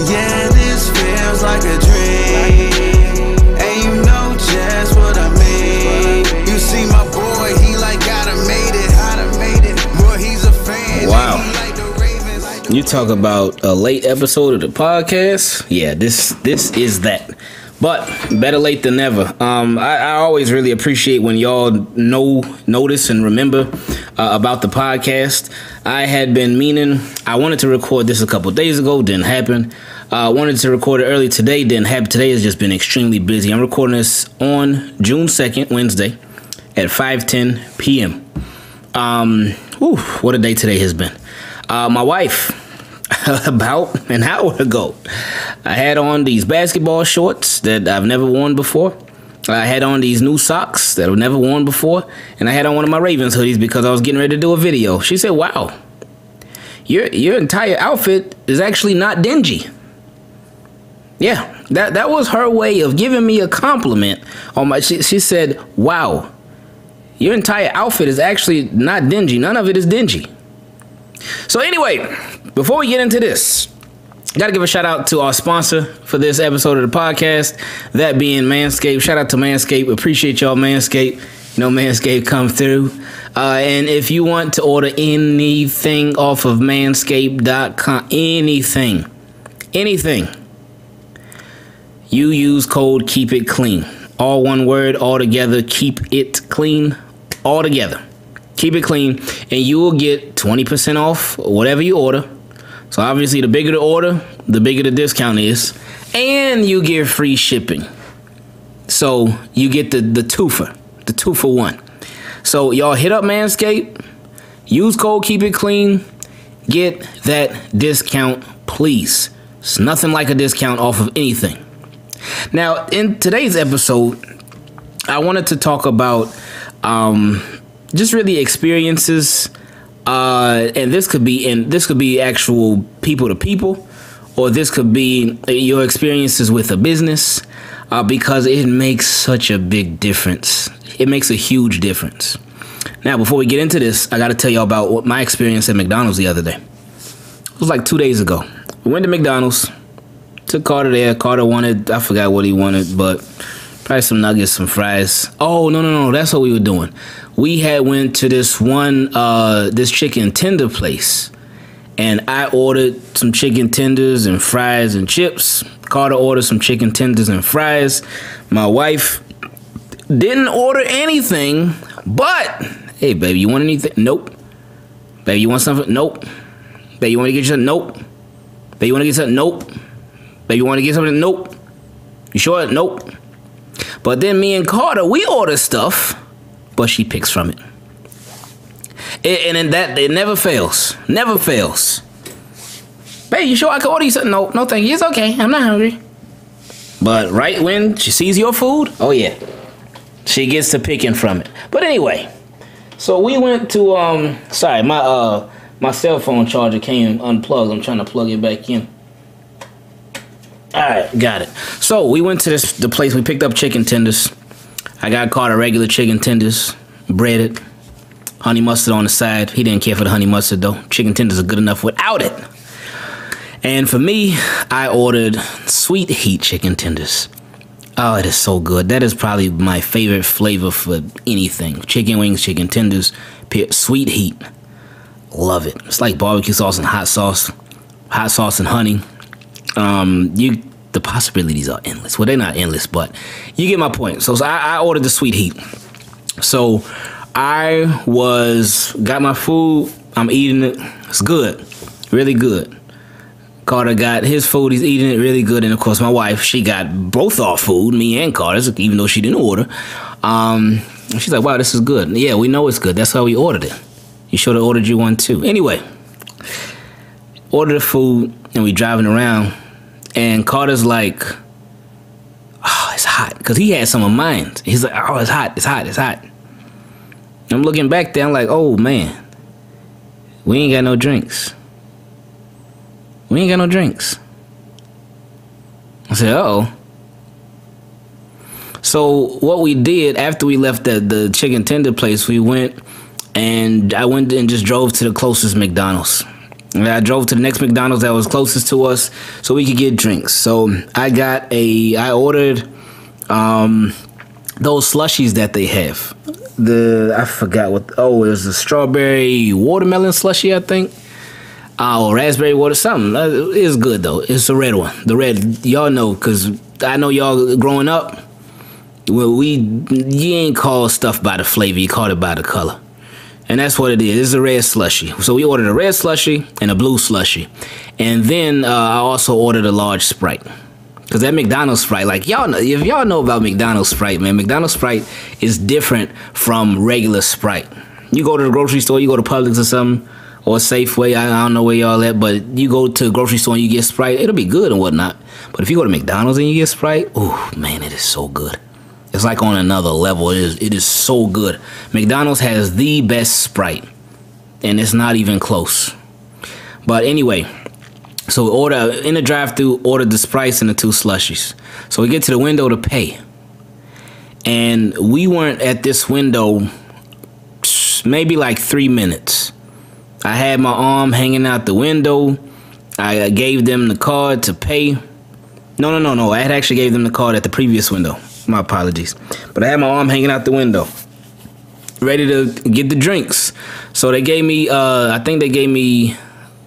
Yeah, this feels like a dream, and you know just what I mean. You see my boy, he like gotta made it. Boy, he's a fan. Wow. You talk about a late episode of the podcast. Yeah, this is that. But better late than never. I always really appreciate when y'all notice and remember about the podcast. I had been I wanted to record this a couple days ago, didn't happen. Wanted to record it early today, didn't happen. Today has just been extremely busy. I'm recording this on June 2nd, Wednesday, at 5:10 p.m. What a day today has been. My wife, about an hour ago, I had on these basketball shorts that I've never worn before. I had on these new socks that I've never worn before, and I had on one of my Ravens hoodies because I was getting ready to do a video. She said, "Wow, your entire outfit is actually not dingy." Yeah, that was her way of giving me a compliment on my. She said, "Wow, your entire outfit is actually not dingy. None of it is dingy." So anyway, before we get into this, I got to give a shout out to our sponsor for this episode of the podcast, that being Manscaped. Shout out to Manscaped. Appreciate y'all, Manscaped. You know, Manscaped come through. And if you want to order anything off of manscaped.com, anything, you use code KeepItClean. All one word, all together, KeepItClean, all together. Keep it clean, and you will get 20% off whatever you order. So obviously, the bigger the order, the bigger the discount is, and you get free shipping. So you get the two for one. So y'all hit up Manscaped, use code KeepItClean, get that discount, please. It's nothing like a discount off of anything. Now, in today's episode, I wanted to talk about just really experiences, and this could be actual people to people, or this could be your experiences with a business, because it makes such a big difference. It makes a huge difference. Now, before we get into this, I got to tell y'all about what my experience at McDonald's the other day. It was like 2 days ago. We went to McDonald's, took Carter there. Carter wanted, I forgot what he wanted, but probably some nuggets, some fries. Oh, no, that's what we were doing. We had went to this this chicken tender place, and I ordered some chicken tenders and fries and chips. Carter ordered some chicken tenders and fries. My wife didn't order anything, but, hey, baby, you want anything? Nope. Baby, you want something? Nope. Baby, you want to get something? Nope. Baby, you want to get something? Nope. Baby, you want to get something? Nope. You sure? Nope. But then me and Carter, we order stuff, but she picks from it. And that, it never fails. Never fails. Babe, you sure I can order you something? No, thank you. It's okay. I'm not hungry. But right when she sees your food, oh yeah, she gets to picking from it. But anyway, so we went to, sorry, my cell phone charger came unplugged. I'm trying to plug it back in. All right, got it. So we went to the place. We picked up chicken tenders. I got Carter regular chicken tenders, breaded, honey mustard on the side. He didn't care for the honey mustard, though. Chicken tenders are good enough without it. And for me, I ordered sweet heat chicken tenders. Oh, it is so good. That is probably my favorite flavor for anything. Chicken wings, chicken tenders, sweet heat. Love it. It's like barbecue sauce and hot sauce and honey. The possibilities are endless. Well, they're not endless, but you get my point. So I ordered the sweet heat. So I got my food. I'm eating it. It's good. Really good. Carter got his food. He's eating it really good. And of course, my wife, she got both our food, me and Carter's, even though she didn't order. She's like, wow, this is good. Yeah, we know it's good. That's how we ordered it. You should have ordered you one too. Anyway, ordered the food and we driving around. And Carter's like, oh, it's hot. Because he had some of mine. He's like, oh, it's hot. I'm looking back there. I'm like, oh, man. We ain't got no drinks. I said, uh-oh. So what we did after we left the chicken tender place, we went and I went and just drove to the closest McDonald's. And I drove to the next McDonald's that was closest to us so we could get drinks. So I ordered those slushies that they have. I forgot what, it was the strawberry watermelon slushie, I think. Or raspberry water, something. It's good though. It's the red one. The red, y'all know, because I know y'all growing up, well, you ain't called stuff by the flavor, you called it by the color. And that's what it is. It's a red slushie. So we ordered a red slushie and a blue slushie. And then I also ordered a large Sprite. Because that McDonald's Sprite, like y'all know, if y'all know about McDonald's Sprite, man, McDonald's Sprite is different from regular Sprite. You go to the grocery store, you go to Publix or something, or Safeway, I don't know where y'all at, but you go to a grocery store and you get Sprite, it'll be good and whatnot. But if you go to McDonald's and you get Sprite, oh man, it is so good. It's like on another level. It is so good. McDonald's has the best Sprite, and it's not even close. But anyway, so in the drive-thru, ordered the Sprites and the 2 slushies. So we get to the window to pay, and we weren't at this window maybe like 3 minutes. I had my arm hanging out the window. I gave them the card to pay. No. I had actually gave them the card at the previous window. My apologies. But I had my arm hanging out the window, ready to get the drinks. So they gave me, I think they gave me,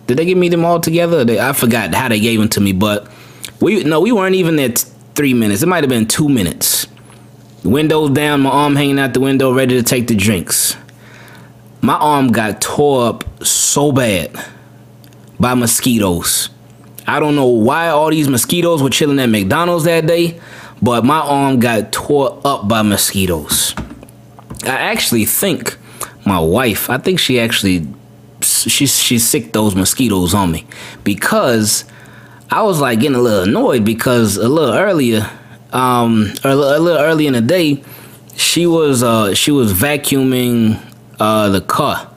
did they give me them all together? I forgot how they gave them to me, but we weren't even at 3 minutes. It might have been 2 minutes. Windows down, my arm hanging out the window, ready to take the drinks. My arm got tore up so bad by mosquitoes. I don't know why all these mosquitoes were chilling at McDonald's that day, but my arm got tore up by mosquitoes. I actually think my wife, I think she sicked those mosquitoes on me, because I was like getting a little annoyed because a little earlier in the day, she was vacuuming the car.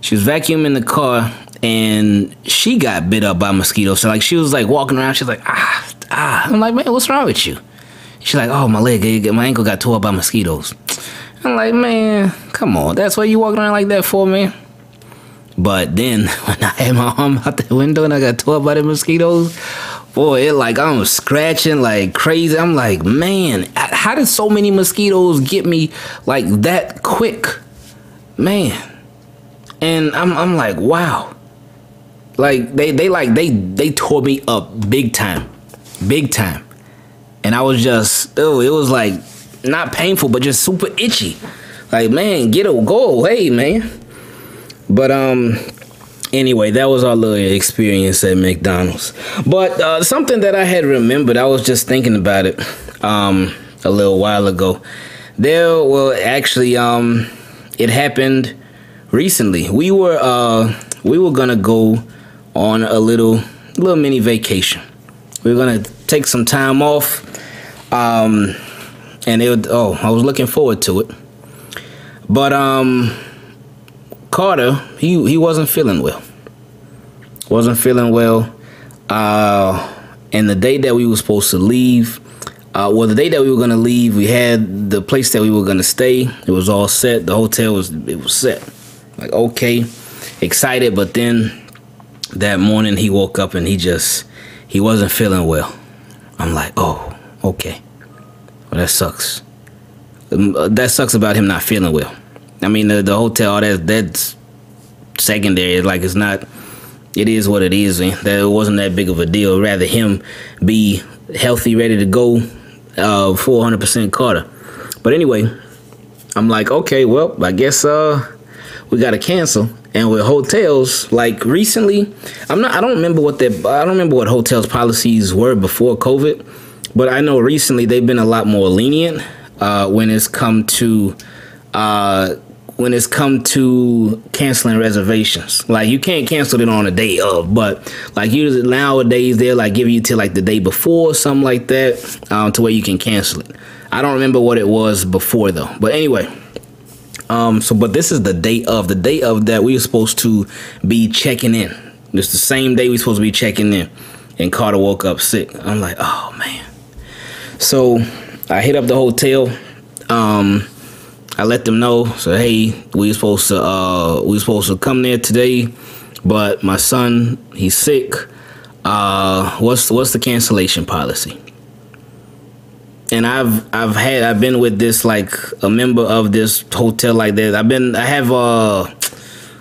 She was vacuuming the car and she got bit up by mosquitoes. So like she was like walking around, she's like, I'm like, man, what's wrong with you? She's like, oh, my ankle got tore up by mosquitoes. I'm like, man, come on. That's what you walking around like that for, man? But then when I had my arm out the window and I got tore up by the mosquitoes, boy, I'm scratching like crazy. I'm like, man, how did so many mosquitoes get me like that quick? Man. And I'm like, wow. Like they tore me up big time. Big time. And I was just, it was like not painful, but just super itchy. Like, man, go away, man. But anyway, that was our little experience at McDonald's. But something that I had remembered, I was just thinking about it a little while ago. It happened recently. We were gonna go on a little mini vacation. We were gonna take some time off, and I was looking forward to it. But Carter, he wasn't feeling well. And the day that we were supposed to leave, the day that we were gonna leave, we had the place that we were gonna stay. It was all set. The hotel was set. Like, okay, excited, but then that morning he woke up and he wasn't feeling well. I'm like, oh, okay. Well, that sucks. That sucks about him not feeling well. I mean, the hotel, that's secondary. Like, it's not, it is what it is. Man. That wasn't that big of a deal. Rather him be healthy, ready to go, 400% Carter. But anyway, I'm like, okay, well, I guess we got to cancel. And with hotels, like recently, I don't remember what hotels policies were before COVID, but I know recently they've been a lot more lenient when it's come to canceling reservations. Like, you can't cancel it on the day of, but like usually nowadays they'll like give you till like the day before or something like that, to where you can cancel it. I don't remember what it was before though. But anyway. But this is the day of that we were supposed to be checking in. It's the same day we were supposed to be checking in, and Carter woke up sick. I'm like, oh man. So I hit up the hotel. I let them know. So hey, we were supposed to come there today. but my son, he's sick. What's the cancellation policy? And I've been with this, like, a member of this hotel like that. I have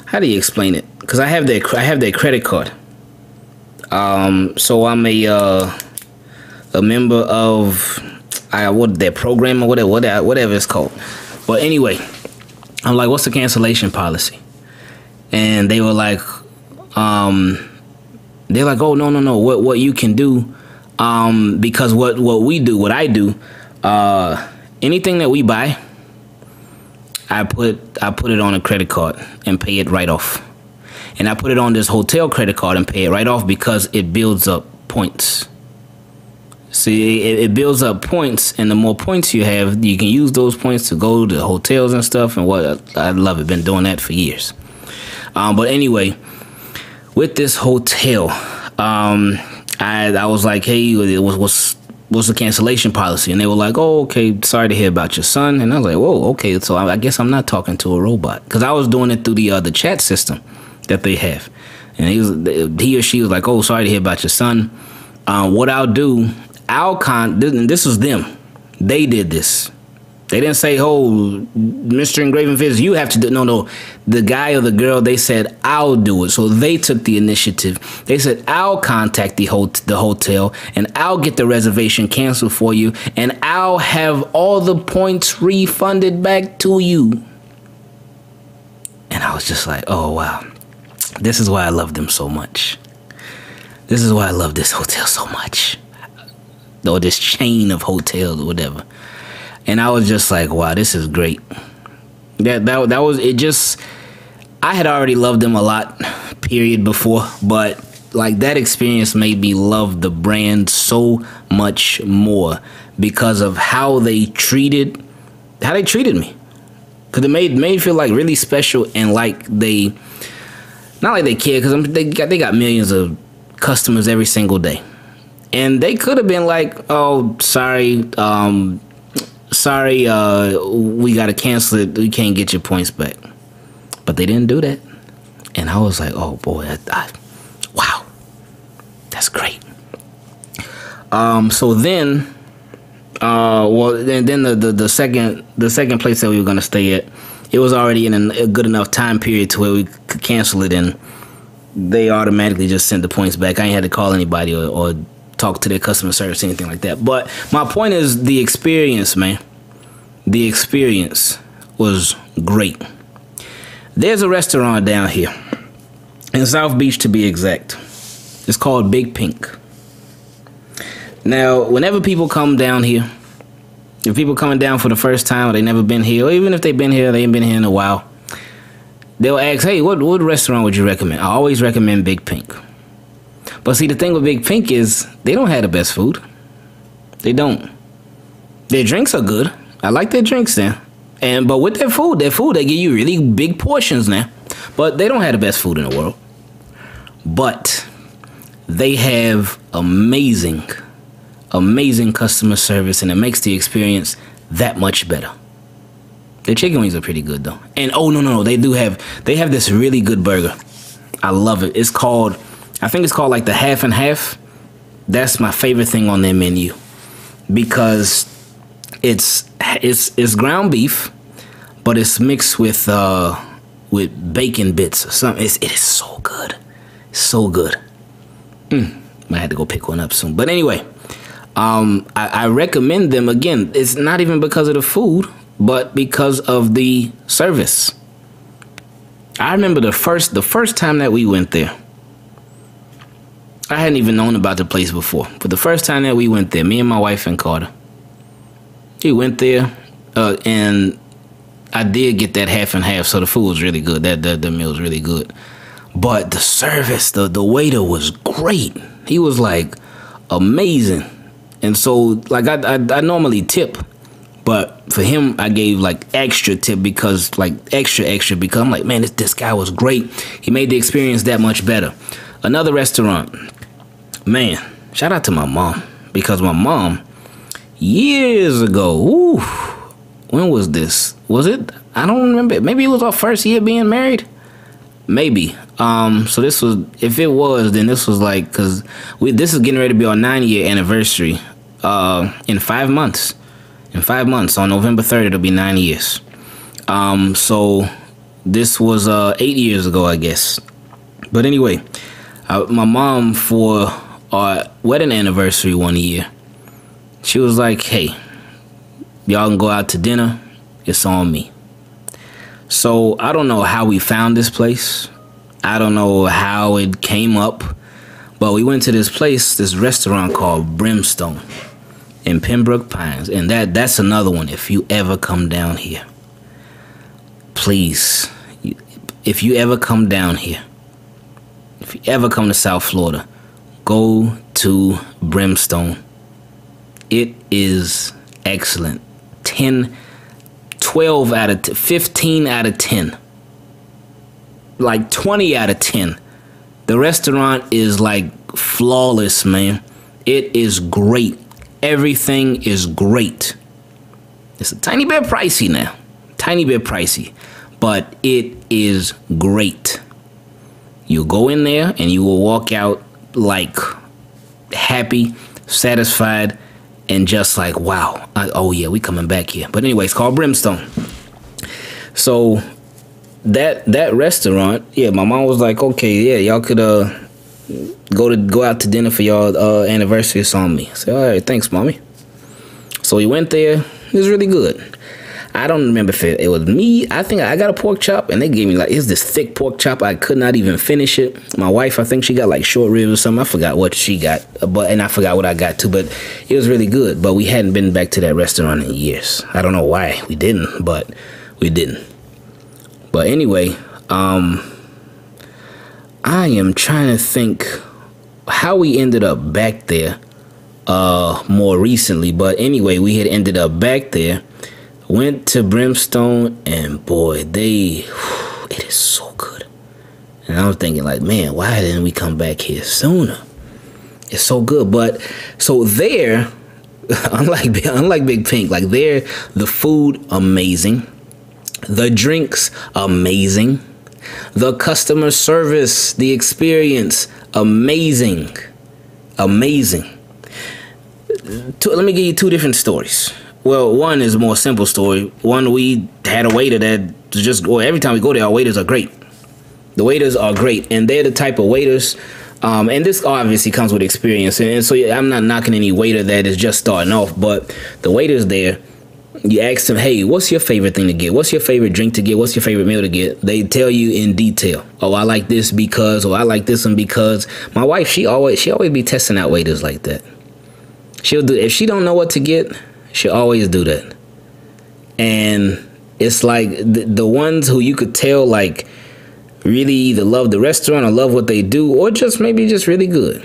how do you explain it? Because I have their credit card. So I'm a member of their program or whatever it's called. But anyway, I'm like, what's the cancellation policy? And they were like, oh, no. What you can do, because what I do, anything that we buy, I put it on a credit card and pay it right off. And I put it on this hotel credit card and pay it right off because it builds up points. See, it builds up points, and the more points you have, you can use those points to go to hotels and stuff. And what I love it, been doing that for years. But anyway, with this hotel, I was like, hey, what's the cancellation policy? And they were like, oh, okay, sorry to hear about your son. And I was like, whoa, okay, so I guess I'm not talking to a robot, because I was doing it through the chat system that they have. And he or she was like, oh, sorry to hear about your son. What I'll do, this was them. They did this. They didn't say, oh, Mr. Ingravenvids, you have to do. No. The guy or the girl, they said, I'll do it. So they took the initiative. They said, I'll contact the hotel, and I'll get the reservation canceled for you, and I'll have all the points refunded back to you. And I was just like, oh, wow. This is why I love them so much. This is why I love this hotel so much. Or this chain of hotels or whatever. And I was just like, wow, this is great. That was it. Just, I had already loved them a lot, period, before, but like that experience made me love the brand so much more because of how they treated me. Because it made me feel like really special, and like not like they care, because they got millions of customers every single day. And they could have been like, oh, sorry, we got to cancel it. We can't get your points back. But they didn't do that. And I was like, oh, boy, wow, that's great. So then, then the second place that we were going to stay at, it was already in a good enough time period to where we could cancel it, and they automatically just sent the points back. I ain't had to call anybody or talk to their customer service, anything like that. But my point is the experience, man. The experience was great. There's a restaurant down here in South Beach, to be exact. It's called Big Pink. Now, whenever people come down here, if people coming down for the first time, or they never been here, or even if they've been here, they ain't been here in a while, they'll ask, hey, what restaurant would you recommend? I always recommend Big Pink. But see, the thing with Big Pink is they don't have the best food. They don't. Their drinks are good. I like their drinks there. But with their food, they give you really big portions now. But they don't have the best food in the world. But they have amazing customer service, and it makes the experience that much better. Their chicken wings are pretty good though. And oh no, they have this really good burger. I love it. I think it's called like the half and half. That's my favorite thing on their menu, because it's ground beef, but it's mixed with bacon bits or something. It is so good. So good. Might have to go pick one up soon. But anyway, I recommend them again. It's not even because of the food, but because of the service. I remember the first time that we went there. I hadn't even known about the place before. But the first time that we went there, me and my wife and Carter, we went there, and I did get that half and half, so the food was really good. The meal was really good. But the service, the waiter was great. He was like amazing. And so like I normally tip, but for him I gave like extra tip, because like extra because I'm like, man, this guy was great. He made the experience that much better. Another restaurant, man, shout out to my mom, because my mom years ago, when was this? Was it? I don't remember. Maybe it was our first year being married. Maybe. So this was, if it was, then this was like, cause this is getting ready to be our 9-year anniversary. In 5 months. In 5 months, on November 3rd, it'll be 9 years. So this was 8 years ago, I guess. But anyway, my mom, for our wedding anniversary one year, she was like, "Hey, y'all can go out to dinner. It's on me." So I don't know how we found this place. I don't know how it came up, but we went to this place, this restaurant called Brimstone in Pembroke Pines, and that's another one. If you ever come down here, please, if you ever come down here, if you ever come to South Florida, go to Brimstone. It is excellent. 12 out of 15 out of 10. Like 20 out of 10. The restaurant is like flawless, man. It is great. Everything is great. It's a tiny bit pricey now. Tiny bit pricey. But it is great. You'll go in there and you will walk out like happy, satisfied, and just like, wow. Oh yeah, we coming back here. But anyway, it's called Brimstone. So that restaurant, yeah, my mom was like, okay, yeah, y'all could go out to dinner for y'all anniversary. It's on me. I said, all right, thanks, mommy. So we went there. It was really good. I don't remember if it was me. I think I got a pork chop, and they gave me like, it's this thick pork chop. I could not even finish it. My wife, I think she got like short ribs or something. I forgot what she got, and I forgot what I got too. But it was really good. But we hadn't been back to that restaurant in years. I don't know why we didn't, but we didn't. But anyway, I am trying to think how we ended up back there more recently. But anyway, we had ended up back there, went to Brimstone, and boy, it is so good. And I was thinking like, man, why didn't we come back here sooner? It's so good. But so there, unlike Big Pink, like there, the food amazing. The drinks, amazing. The customer service, the experience, amazing. Amazing. Let me give you two different stories. Well, one is a more simple story. One, we had a waiter that just, well, every time we go there, our waiters are great. The waiters are great, and they're the type of waiters, and this obviously comes with experience. And so yeah, I'm not knocking any waiter that is just starting off, but the waiters there, you ask them, hey, what's your favorite thing to get? What's your favorite drink to get? What's your favorite meal to get? They tell you in detail. Oh, I like this because, or I like this one because. My wife, she always be testing out waiters like that. She'll do, if she don't know what to get, she'll always do that. And it's like the ones who you could tell like really either love the restaurant or love what they do, or just maybe just really good.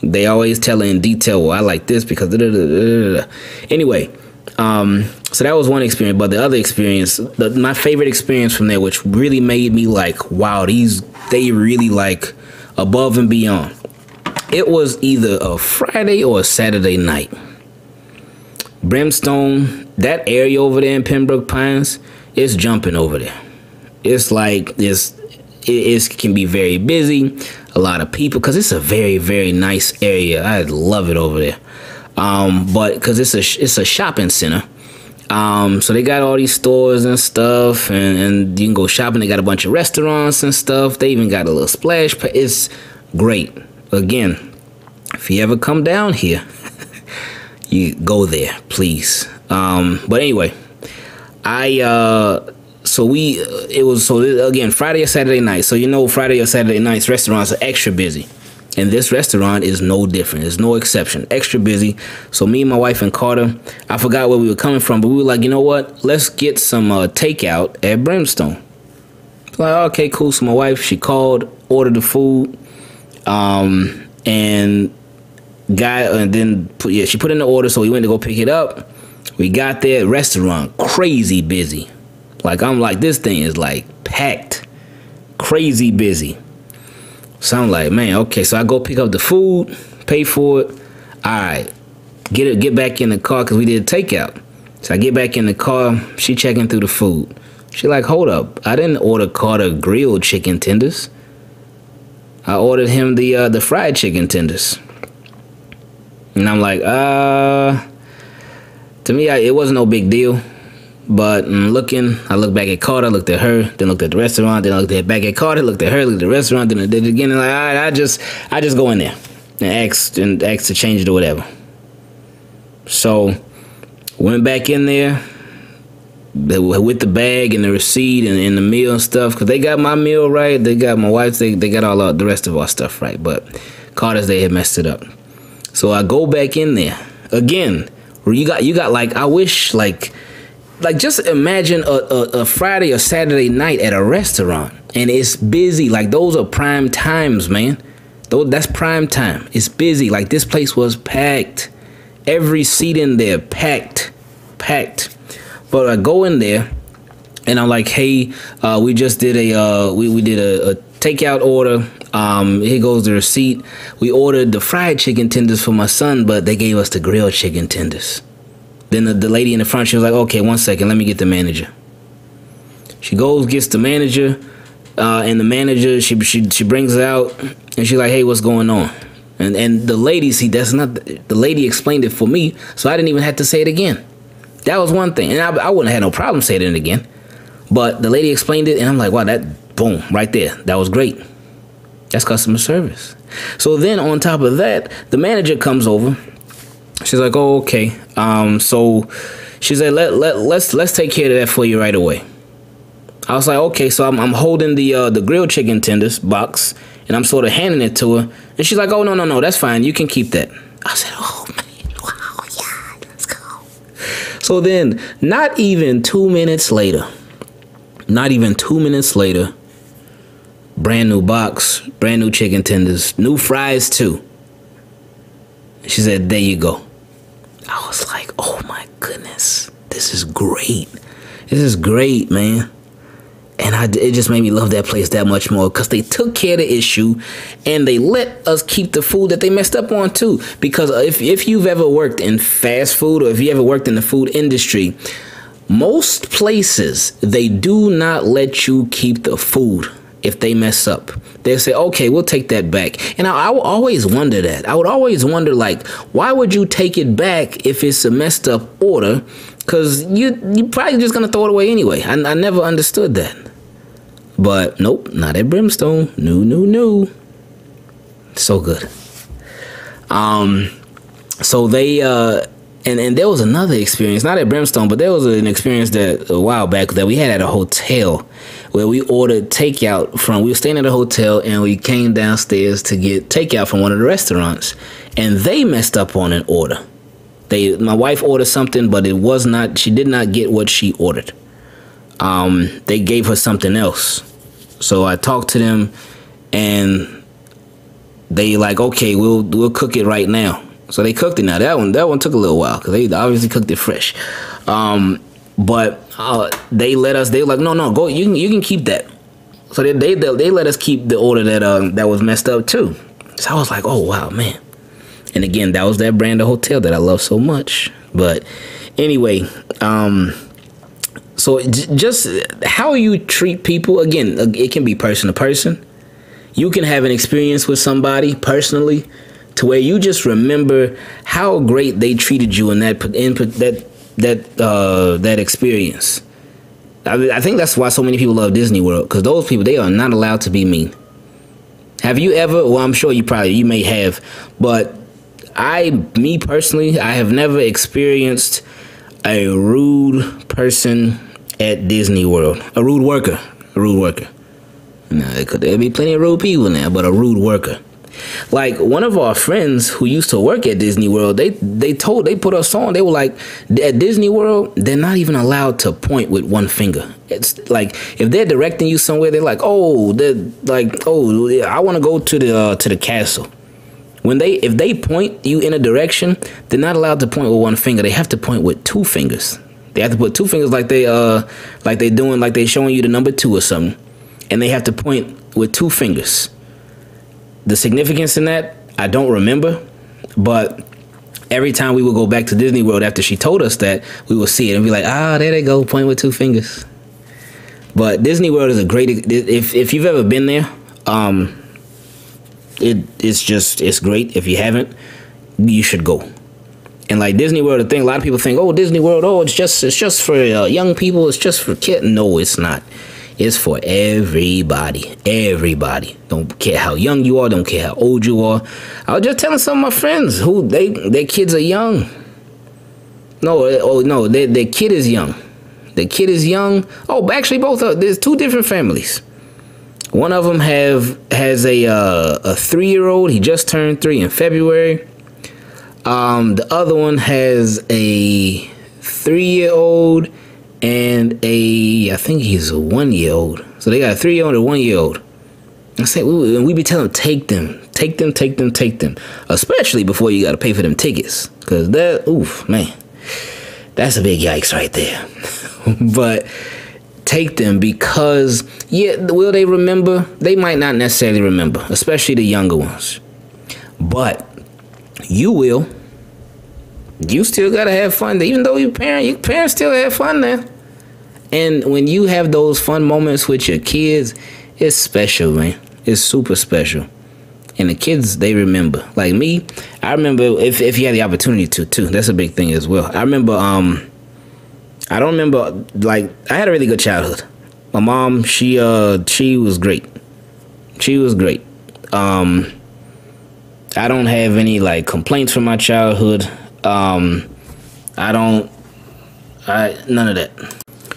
They always tell her in detail, well, I like this because da, da, da, da, da. Anyway. So that was one experience, but the other experience, my favorite experience from there, which really made me like, wow, they really like above and beyond. It was either a Friday or a Saturday night. Brimstone, that area over there in Pembroke Pines, it's jumping over there. It's like it can be very busy, a lot of people, because it's a very, very nice area. I love it over there. But because it's a shopping center, so they got all these stores and stuff, and you can go shopping. They got a bunch of restaurants and stuff. They even got a little splash pad. It's great. Again, if you ever come down here, you go there, please. But anyway, again, Friday or Saturday night. So you know, Friday or Saturday nights restaurants are extra busy. And this restaurant is no different. It's no exception. Extra busy. So me, my wife, and Carter, I forgot where we were coming from, but we were like, you know what? Let's get some takeout at Brimstone. Like, okay, cool. So my wife, she called, ordered the food, and she put in the order. So we went to go pick it up. We got there, restaurant crazy busy. Like I'm like, this thing is like packed, crazy busy. So I'm like, man, okay. So I go pick up the food, pay for it. All right, get back in the car because we did takeout. So I get back in the car. She checking through the food. She like, hold up, I didn't order Carter grilled chicken tenders. I ordered him the fried chicken tenders. And I'm like, to me, it wasn't no big deal. But I look back at Carter, looked at her, then looked at the restaurant, then I looked back at Carter, looked at her, looked at the restaurant, then I did it again. And like, all right, I just go in there and ask to change it or whatever. So went back in there with the bag and the receipt and the meal and stuff, because they got my meal right, they got my wife's, they got all the rest of our stuff right, but Carter's, they had messed it up. So I go back in there again. Where you got like, I wish like just imagine a Friday or Saturday night at a restaurant and it's busy. Like those are prime times, man. That's prime time. It's busy. Like this place was packed. Every seat in there packed. But I go in there and I'm like, hey, we just did we did a takeout order. Here goes the receipt. We ordered the fried chicken tenders for my son, but they gave us the grilled chicken tenders. Then the lady in the front, she was like, okay, 1 second, let me get the manager. She goes, gets the manager, and the manager, she brings it out, and she's like, hey, what's going on? And the lady, see, the lady explained it for me, so I didn't even have to say it again. That was one thing, and I wouldn't have had no problem saying it again. But the lady explained it, and I'm like, wow, that, boom, right there, that was great. That's customer service. So then on top of that, the manager comes over. She's like, oh, okay. So she said, let's take care of that for you right away. I was like, okay. So I'm holding the grilled chicken tenders box, and I'm sort of handing it to her. And she's like, oh, no, that's fine. You can keep that. I said, oh, man, wow, yeah, let's go. So then not even 2 minutes later, brand new box, brand new chicken tenders, new fries too. She said, there you go. I was like, oh my goodness, this is great. This is great, man. And it just made me love that place that much more, because they took care of the issue and they let us keep the food that they messed up on too. Because if you've ever worked in fast food, or if you ever worked in the food industry, most places, they do not let you keep the food if they mess up. They'll say, okay, we'll take that back. And I would always wonder that. I would always wonder, like, why would you take it back if it's a messed up order? Because you probably just going to throw it away anyway. I never understood that. But nope, not at Brimstone. No. So good. So they, and there was another experience, not at Brimstone, but there was an experience that a while back that we had at a hotel, where we ordered takeout from, we were staying at a hotel and we came downstairs to get takeout from one of the restaurants, and they messed up on an order. My wife ordered something, but it was not, she did not get what she ordered. They gave her something else. So I talked to them and they like, okay, we'll cook it right now. So they cooked it now. That one took a little while because they obviously cooked it fresh. But they let us. They were like, no, go. You can keep that. So they let us keep the order that was messed up too. So I was like, oh wow, man. And again, that was that brand of hotel that I love so much. But anyway, so just how you treat people. Again, it can be person to person. You can have an experience with somebody personally, to where you just remember how great they treated you in that experience. I think that's why so many people love Disney World, because those people, they are not allowed to be mean. Have you ever? Well, I'm sure you may have, but me personally, I have never experienced a rude person at Disney World. A rude worker. Now, there'd be plenty of rude people now, but a rude worker. Like one of our friends who used to work at Disney World, they put us on. They were like, at Disney World, they're not even allowed to point with one finger. It's like if they're directing you somewhere, they're like, I want to go to the castle. If they point you in a direction, they're not allowed to point with one finger. They have to point with two fingers. They have to put two fingers like they're showing you the number 2 or something, and they have to point with two fingers. The significance in that, I don't remember, but every time we would go back to Disney World after she told us that, we would see it and be like, there they go, point with two fingers. But Disney World is a great, if you've ever been there, it's great. If you haven't, you should go. And like Disney World, the thing, a lot of people think, oh, Disney World, oh, it's just for young people, it's just for kids. No, it's not. It's for everybody. Everybody. Don't care how young you are, don't care how old you are. I was just telling some of my friends who their kids are young. No, their kid is young. The kid is young. Oh, actually, both are. There's two different families. One of them has a 3-year-old. He just turned 3 in February. The other one has a 3-year-old and I think he's a 1-year-old. So they got a 3-year-old and a 1-year-old. I say, we be telling them, take them. Especially before you got to pay for them tickets. Because man, that's a big yikes right there. But take them because, will they remember? They might not necessarily remember, especially the younger ones. But you will. You still gotta have fun. Even though your parents still have fun there. And when you have those fun moments with your kids, it's special, man. It's super special. And the kids, they remember. Like me, I remember if you had the opportunity to too. That's a big thing as well. I remember I don't remember, like, I had a really good childhood. My mom, she was great. She was great. I don't have any, like, complaints from my childhood. None of that.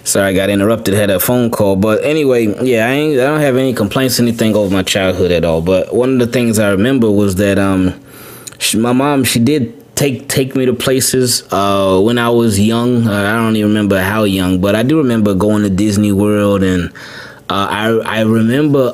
Sorry, I got interrupted, had a phone call. But anyway, yeah, I don't have any complaints, anything over my childhood at all. But one of the things I remember was that my mom, she did take me to places when I was young. I don't even remember how young, but I do remember going to Disney World, and I remember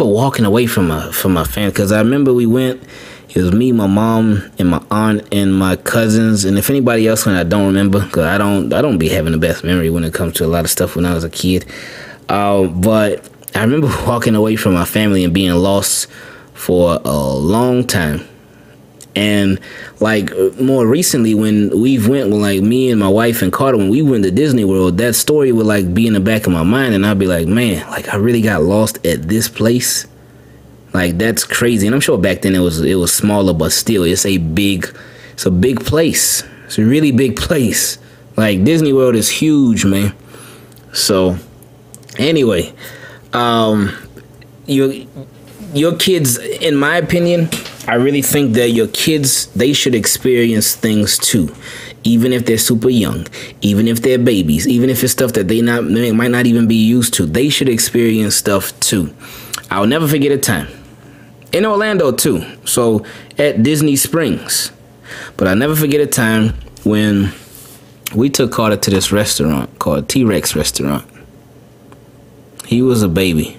walking away from my family, because I remember we went. It was me, my mom, and my aunt, and my cousins, and if anybody else went, I don't remember, because I don't be having the best memory when it comes to a lot of stuff when I was a kid. But I remember walking away from my family and being lost for a long time. And like more recently, when like me and my wife and Carter, when we went to Disney World, that story would like be in the back of my mind, and I'd be like, man, like I really got lost at this place. Like that's crazy. And I'm sure back then it was smaller, but still, it's a big place. It's a really big place. Like Disney World is huge, man. So anyway, your kids, in my opinion, I really think that your kids, they should experience things too, even if they're super young, even if they're babies, even if it's stuff that they might not even be used to. They should experience stuff too. I'll never forget a time in Orlando too, so at Disney Springs. But I'll never forget a time when we took Carter to this restaurant called T-Rex Restaurant. He was a baby.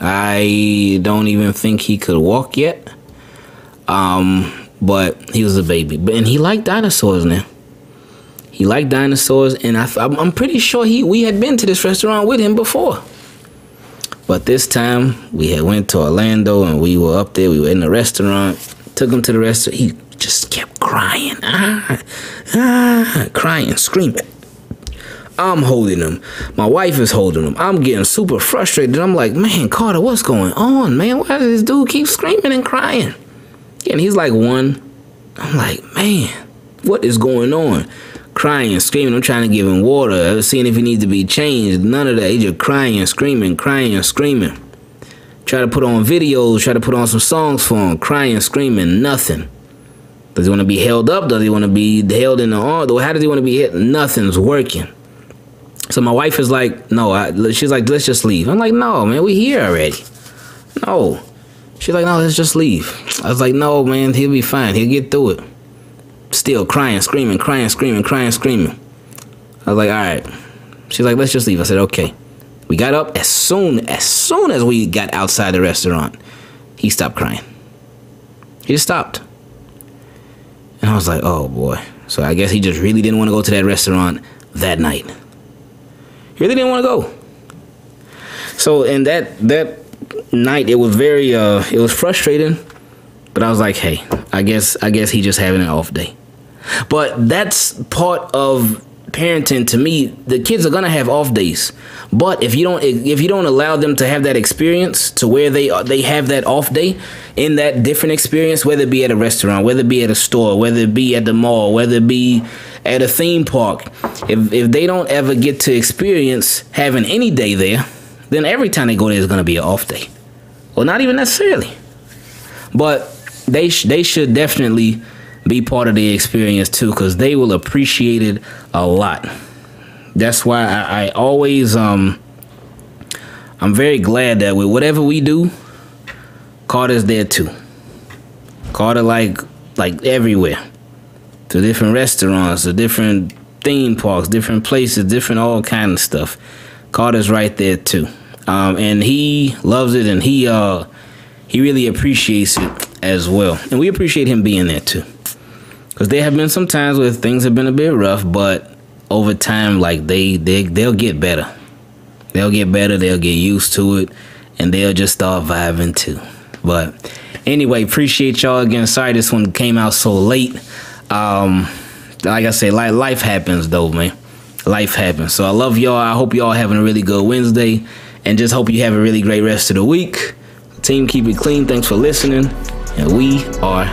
I don't even think he could walk yet. But he was a baby. And he liked dinosaurs now. He liked dinosaurs, and I'm pretty sure we had been to this restaurant with him before. But this time, we had went to Orlando, and we were up there. We were in the restaurant. Took him to the restaurant. He just kept crying. Crying, screaming. I'm holding him. My wife is holding him. I'm getting super frustrated. I'm like, man, Carter, what's going on, man? Why does this dude keep screaming and crying? And he's like 1. I'm like, man, what is going on? Crying and screaming. I'm trying to give him water, seeing if he needs to be changed. None of that. He's just crying and screaming, crying and screaming. Try to put on videos, try to put on some songs for him, crying and screaming, nothing. Does he want to be held up? Does he want to be held in the arm? How does he want to be hit? Nothing's working. So my wife is like, no, she's like, let's just leave. I'm like, no, man, we here already. No. She's like, no, let's just leave. I was like, no, man, he'll be fine. He'll get through it. Still crying, screaming, crying, screaming, crying, screaming. I was like, all right. She's like, let's just leave. I said, okay. We got up. As soon as we got outside the restaurant, he stopped crying. He just stopped. And I was like, oh, boy. So I guess he just really didn't want to go to that restaurant that night. He really didn't want to go. So in that night, it was very it was frustrating, but I was like, hey, I guess he just having an off day. But that's part of parenting, to me, the kids are gonna have off days. But if you don't allow them to have that experience to where they have that off day in that different experience, whether it be at a restaurant, whether it be at a store, whether it be at the mall, whether it be at a theme park, if they don't ever get to experience having any day there, then every time they go there is gonna be an off day. Well, not even necessarily, but they should definitely be part of the experience too, because they will appreciate it a lot. That's why I always I'm very glad that with whatever we do, Carter's there too. Carter like everywhere, to different restaurants, to different theme parks, different places, different all kind of stuff. Carter's right there too, and he loves it, and he really appreciates it as well, and we appreciate him being there too. Because there have been some times where things have been a bit rough, but over time, like they'll get better. They'll get better. They'll get used to it, and they'll just start vibing too. But anyway, appreciate y'all again. Sorry this one came out so late. Like I say, life happens though, man. Life happens. So I love y'all. I hope y'all having a really good Wednesday, and just hope you have a really great rest of the week. Team, keep it clean. Thanks for listening, and we are